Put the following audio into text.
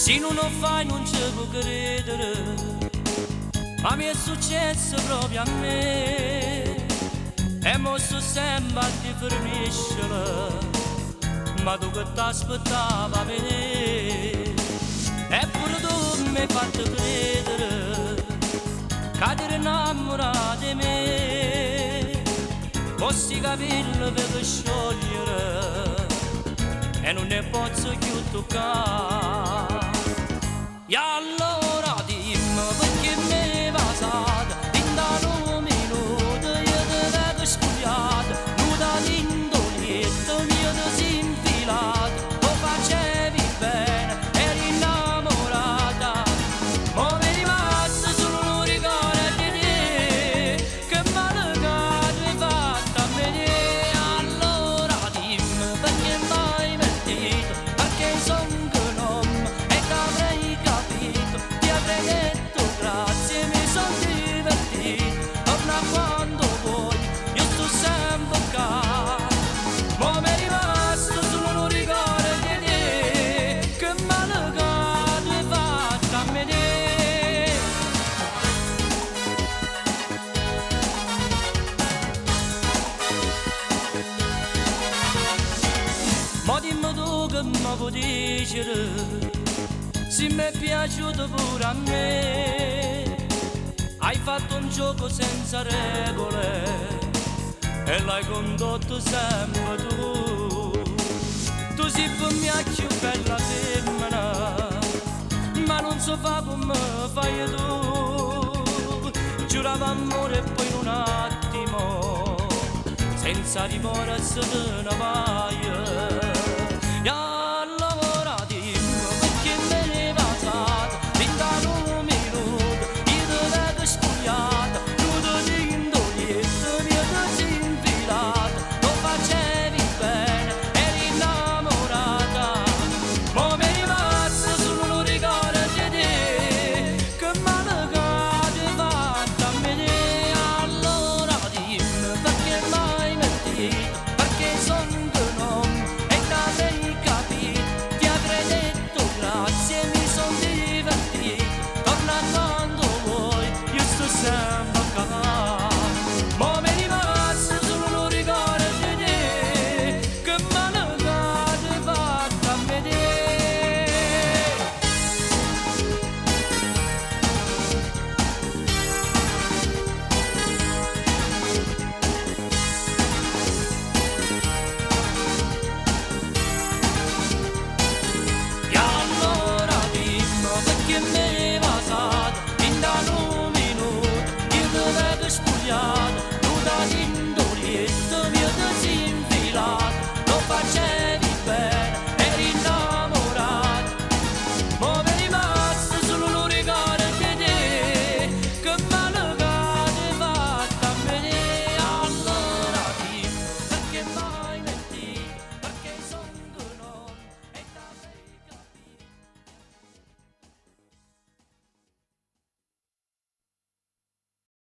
Se non lo fai non ci può credere, ma mi è successo proprio a me. E mo sto sempre a ti forniscere, ma tu che t'aspettava a me. Eppure tu mi hai fatto credere che ti eri innamorata di me. Questi capelli per sciogliere e non ne posso più toccare. E allora dimmi perché mi basate in da un minuto io ti vedo scugliato, nuda d'indolietto mio ti si infilato, lo facevi bene, eri innamorata, ma mi è rimasto solo un ricordo di te, che male che tu hai fatto a me. Allora dimmi perché mai mentito, perché son che non e t'avrei capito, ti avrei detto grazie, mi son divertito, torna quando vuoi, io sto sempre qua, ma mi è rimasto solo un ricordo di te, che male che tu hai fatto a me. Ma dimmi tu che mi puoi dire, se mi è piaciuto pure a me. Hai fatto un gioco senza regole e l'hai condotto sempre tu. Tu sei per me più bella femmina, ma non so fa come fai tu. Giurava amore e poi in un attimo, senza rimorso te ne vai.